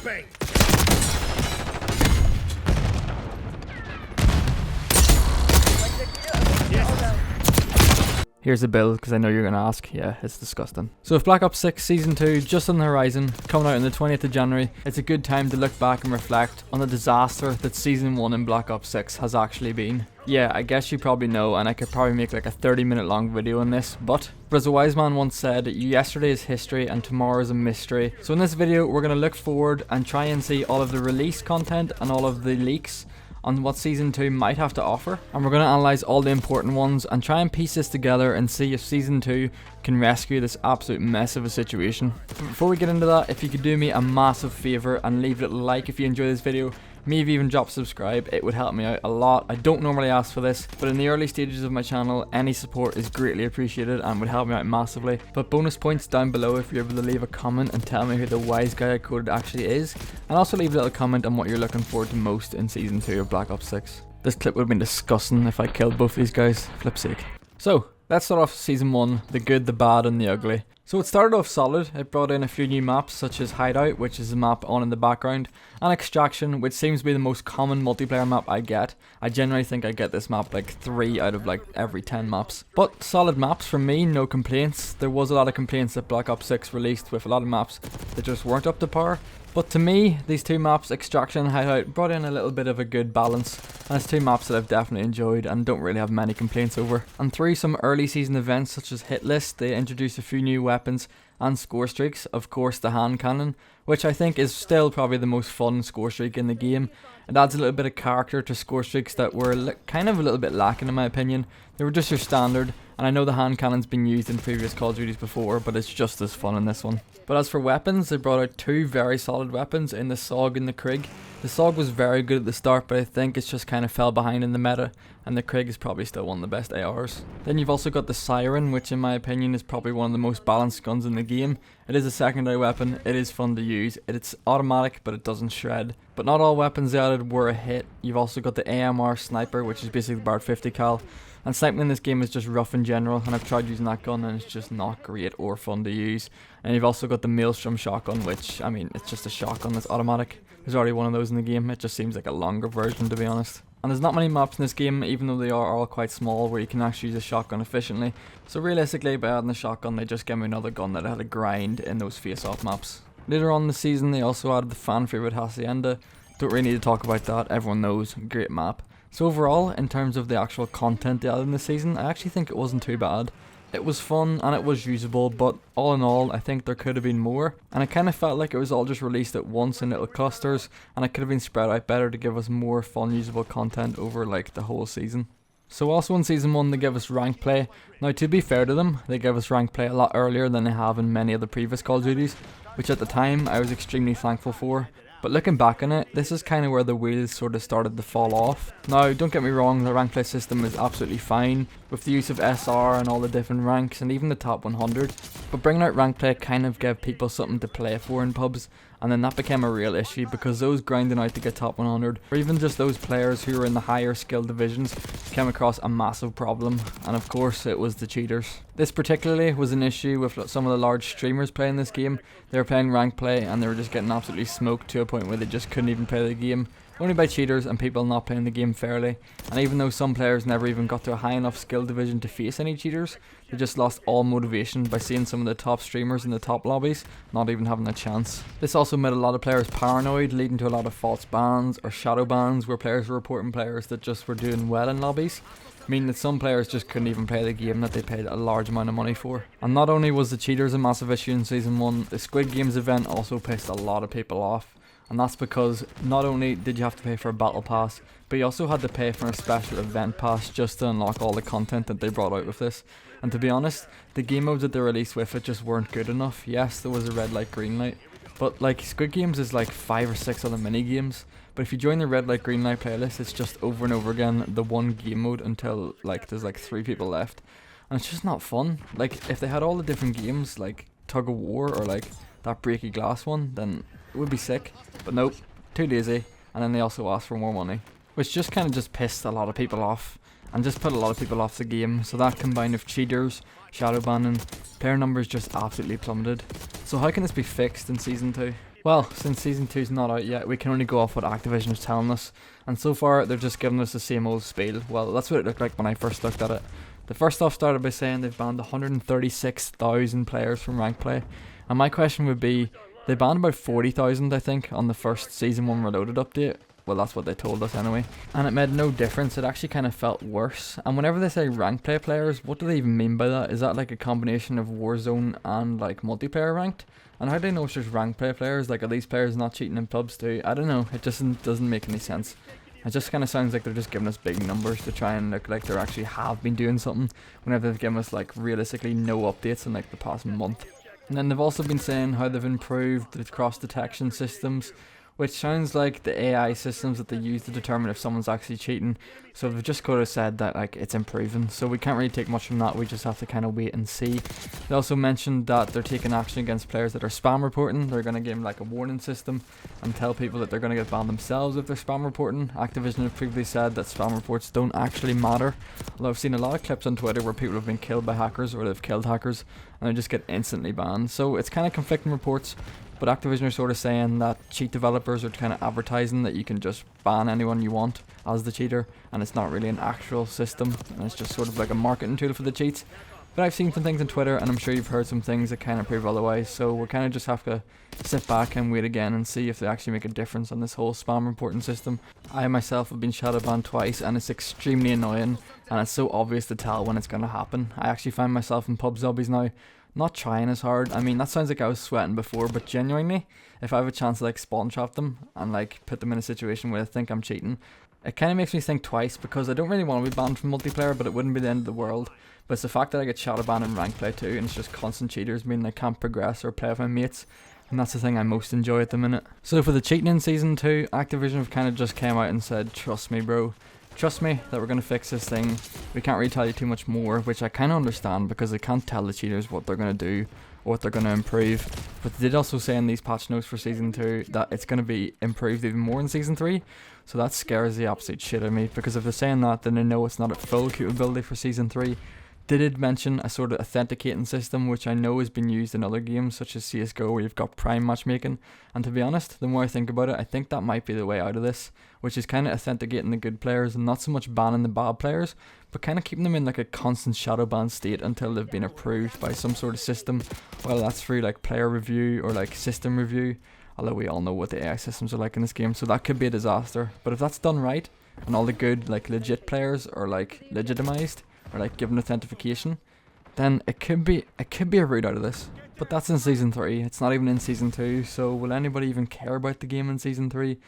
Moving! Here's the build, because I know you're going to ask. Yeah, it's disgusting. So with Black Ops 6 Season 2 just on the horizon, coming out on the 20th of January, it's a good time to look back and reflect on the disaster that Season 1 in Black Ops 6 has actually been. Yeah, I guess you probably know, and I could probably make like a 30-minute long video on this, but as a wise man once said, yesterday is history and tomorrow is a mystery. So in this video, we're going to look forward and try and see all of the release content and all of the leaks on what Season 2 might have to offer, and we're going to analyse all the important ones and try and piece this together and see if Season 2 can rescue this absolute mess of a situation. But before we get into that, if you could do me a massive favour and leave a little like if you enjoy this video, maybe even drop subscribe, it would help me out a lot. I don't normally ask for this, but in the early stages of my channel, any support is greatly appreciated and would help me out massively. But bonus points down below if you're able to leave a comment and tell me who the wise guy I quoted actually is, and also leave a little comment on what you're looking forward to most in Season 2 of Black Ops 6. This clip would have been disgusting if I killed both these guys, flip's sake. So, let's start off Season 1, the good, the bad and the ugly. So it started off solid. It brought in a few new maps such as Hideout, which is a map on in the background, and Extraction, which seems to be the most common multiplayer map I get. I generally think I get this map like 3 out of like every 10 maps. But solid maps from me, no complaints. There was a lot of complaints that Black Ops 6 released with a lot of maps that just weren't up to par. But to me, these two maps, Extraction and Hideout, brought in a little bit of a good balance, and it's two maps that I've definitely enjoyed and don't really have many complaints over. And through some early season events such as Hit List, they introduced a few new weapons and score streaks, of course the hand cannon, which I think is still probably the most fun score streak in the game. It adds a little bit of character to score streaks that were kind of a little bit lacking in my opinion. They were just your standard, and I know the hand cannon's been used in previous Call of Duties before, but it's just as fun in this one. But as for weapons, they brought out two very solid weapons in the SOG and the Krig. The SOG was very good at the start, but I think it's just kind of fell behind in the meta, and the Krig is probably still one of the best ARs. Then you've also got the Siren, which in my opinion is probably one of the most balanced guns in the game. It is a secondary weapon, it is fun to use, it's automatic but it doesn't shred. But not all weapons they added were a hit. You've also got the AMR Sniper, which is basically about 50 cal. And sniping in this game is just rough in general, and I've tried using that gun and it's just not great or fun to use. And you've also got the Maelstrom shotgun, which, I mean, it's just a shotgun that's automatic. There's already one of those in the game, it just seems like a longer version to be honest. And there's not many maps in this game, even though they are all quite small, where you can actually use a shotgun efficiently. So realistically, by adding the shotgun, they just gave me another gun that had a grind in those face-off maps. Later on in the season, they also added the fan favourite Hacienda. Don't really need to talk about that, everyone knows, great map. So overall, in terms of the actual content they added in the season, I actually think it wasn't too bad. It was fun and it was usable, but all in all, I think there could have been more. And I kind of felt like it was all just released at once in little clusters, and it could have been spread out better to give us more fun, usable content over like the whole season. So also in Season 1 they give us rank play. Now to be fair to them, they gave us rank play a lot earlier than they have in many of the previous Call of Duties, which at the time I was extremely thankful for. But looking back on it, this is kind of where the wheels sort of started to fall off. Now, don't get me wrong, the rank play system is absolutely fine, with the use of SR and all the different ranks and even the top 100. But bringing out rank play kind of gave people something to play for in pubs, and then that became a real issue because those grinding out to get top 100, or even just those players who were in the higher skill divisions, came across a massive problem, and of course it was the cheaters. This particularly was an issue with some of the large streamers playing this game. They were playing rank play and they were just getting absolutely smoked to a point where they just couldn't even play the game, only by cheaters and people not playing the game fairly. And even though some players never even got to a high enough skill division to face any cheaters, they just lost all motivation by seeing some of the top streamers in the top lobbies not even having a chance. This also made a lot of players paranoid, leading to a lot of false bans or shadow bans where players were reporting players that just were doing well in lobbies, meaning that some players just couldn't even play the game that they paid a large amount of money for. And not only was the cheaters a massive issue in Season 1, the Squid Games event also pissed a lot of people off. And that's because not only did you have to pay for a battle pass, but you also had to pay for a special event pass just to unlock all the content that they brought out with this. And to be honest, the game modes that they released with it just weren't good enough. Yes, there was a red light, green light, but like Squid Games is like 5 or 6 other mini games. But if you join the red light, green light playlist, it's just over and over again the one game mode until like there's like 3 people left. And it's just not fun. Like if they had all the different games like Tug of War or like that breaky glass one, then it would be sick. But nope, too lazy. And then they also asked for more money, which just kind of just pissed a lot of people off and just put a lot of people off the game. So that combined with cheaters, shadow banning, player numbers just absolutely plummeted. So how can this be fixed in Season 2? Well, since Season 2's not out yet, we can only go off what Activision is telling us, and so far they're just giving us the same old spiel. Well, that's what it looked like when I first looked at it. The first off started by saying they've banned 136,000 players from rank play, and my question would be, they banned about 40,000 I think on the first Season 1 Reloaded update. Well, that's what they told us anyway. And it made no difference, it actually kind of felt worse. And whenever they say rank play players, what do they even mean by that? Is that like a combination of Warzone and like multiplayer ranked? And how do they know it's just rank play players? Like, are these players not cheating in pubs too? I don't know, it just doesn't make any sense. It just kind of sounds like they're just giving us big numbers to try and look like they actually have been doing something, whenever they've given us like realistically no updates in like the past month. And then they've also been saying how they've improved the cross detection systems, which sounds like the AI systems that they use to determine if someone's actually cheating. So they've just kind of said that like it's improving, so we can't really take much from that, we just have to kind of wait and see. They also mentioned that they're taking action against players that are spam reporting. They're going to give them like a warning system and tell people that they're going to get banned themselves if they're spam reporting. Activision have previously said that spam reports don't actually matter, although I've seen a lot of clips on Twitter where people have been killed by hackers or they've killed hackers and they just get instantly banned. So it's kind of conflicting reports. But Activision are sort of saying that cheat developers are kind of advertising that you can just ban anyone you want as the cheater, and it's not really an actual system, and it's just sort of like a marketing tool for the cheats. But I've seen some things on Twitter, and I'm sure you've heard some things that kind of prove otherwise, so we're kind of just have to sit back and wait again and see if they actually make a difference on this whole spam reporting system. I myself have been shadowbanned twice, and it's extremely annoying, and it's so obvious to tell when it's going to happen. I actually find myself in pub zombies now not trying as hard. I mean, that sounds like I was sweating before, but genuinely, if I have a chance to like spawn trap them and like put them in a situation where I think I'm cheating, it kind of makes me think twice, because I don't really want to be banned from multiplayer, but it wouldn't be the end of the world. But it's the fact that I get shadow banned in rank play too, and it's just constant cheaters, meaning I can't progress or play with my mates, and that's the thing I most enjoy at the minute. So for the cheating in Season 2, Activision have kind of just came out and said, trust me bro, trust me that we're going to fix this thing. We can't really tell you too much more, which I kind of understand, because they can't tell the cheaters what they're going to do or what they're going to improve. But they did also say in these patch notes for Season 2 that it's going to be improved even more in Season 3. So that scares the absolute shit out of me, because if they're saying that, then they know it's not at full capability for Season 3. They did mention a sort of authenticating system, which I know has been used in other games such as CSGO, where you've got prime matchmaking, and to be honest, the more I think about it, I think that might be the way out of this, which is kind of authenticating the good players and not so much banning the bad players, but kind of keeping them in like a constant shadow ban state until they've been approved by some sort of system, whether that's through like player review or like system review, although we all know what the AI systems are like in this game, so that could be a disaster. But if that's done right, and all the good like legit players are like legitimized, or like given authentication, then it could be a route out of this. But that's in Season 3, it's not even in Season 2, so will anybody even care about the game in Season 3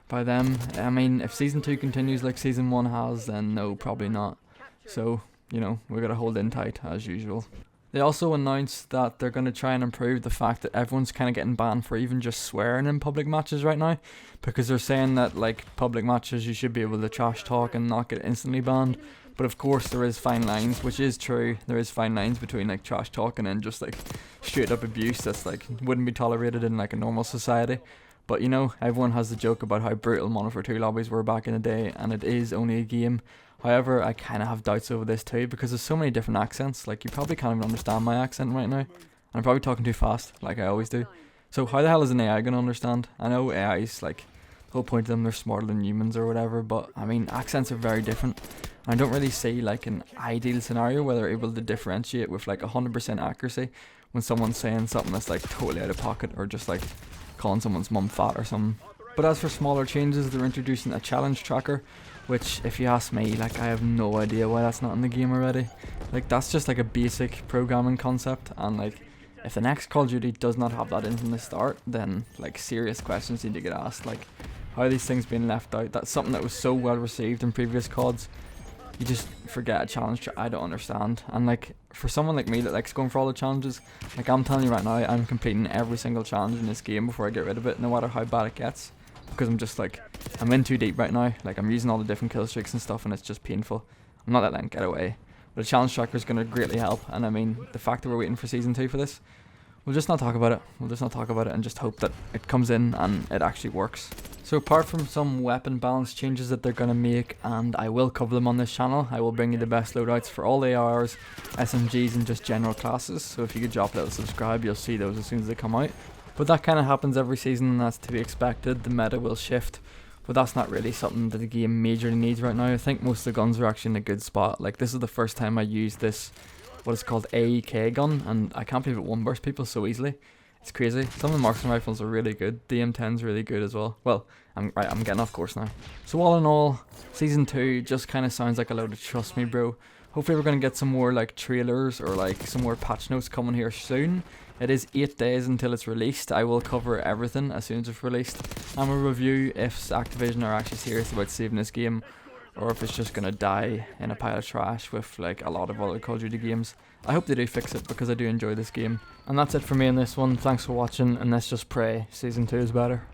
by them? I mean, if Season 2 continues like Season 1 has, then no, probably not. So, you know, we gotta hold in tight as usual. They also announced that they're going to try and improve the fact that everyone's kind of getting banned for even just swearing in public matches right now, because they're saying that like public matches you should be able to trash talk and not get instantly banned. But of course there is fine lines, which is true. There is fine lines between like trash talk and then just like straight up abuse that's like wouldn't be tolerated in like a normal society. But you know, everyone has the joke about how brutal Modern Warfare 2 lobbies were back in the day, and it is only a game. However, I kind of have doubts over this too, because there's so many different accents. Like, you probably can't even understand my accent right now. And I'm probably talking too fast, like I always do. So how the hell is an AI going to understand? I know AI's like, the whole point of them, they're smarter than humans or whatever, but I mean, accents are very different. And I don't really see like an ideal scenario where they're able to differentiate with like 100% accuracy when someone's saying something that's like totally out of pocket, or just like calling someone's mum fat or something. But as for smaller changes, they're introducing a challenge tracker, which, if you ask me, like, I have no idea why that's not in the game already. Like, that's just like a basic programming concept, and like, if the next Call of Duty does not have that in from the start, then like serious questions need to get asked. Like, how are these things being left out? That's something that was so well received in previous CODs. You just forget a challenge. I don't understand. And like, for someone like me that likes going for all the challenges, like, I'm telling you right now, I'm completing every single challenge in this game before I get rid of it, no matter how bad it gets. Because I'm just like, I'm in too deep right now. Like, I'm using all the different kill streaks and stuff, and it's just painful. I'm not letting it get away. But the challenge tracker is going to greatly help. And I mean, the fact that we're waiting for Season 2 for this, we'll just not talk about it. We'll just not talk about it and just hope that it comes in and it actually works. So apart from some weapon balance changes that they're going to make, and I will cover them on this channel, I will bring you the best loadouts for all the ARs, SMGs and just general classes. So if you could drop a little subscribe, you'll see those as soon as they come out. But that kind of happens every season, and that's to be expected. The meta will shift, but that's not really something that the game majorly needs right now. I think most of the guns are actually in a good spot. Like, this is the first time I used this, what is called AEK gun, and I can't believe it one burst people so easily. It's crazy. Some of the marksman rifles are really good. The M10's really good as well. Well, I'm getting off course now. So all in all, Season 2 just kind of sounds like a load of trust me bro. Hopefully we're going to get some more like trailers or like some more patch notes coming here soon. It is 8 days until it's released. I will cover everything as soon as it's released. And we'll review if Activision are actually serious about saving this game, or if it's just going to die in a pile of trash with like a lot of other Call of Duty games. I hope they do fix it because I do enjoy this game. And that's it for me in this one. Thanks for watching, and let's just pray Season 2 is better.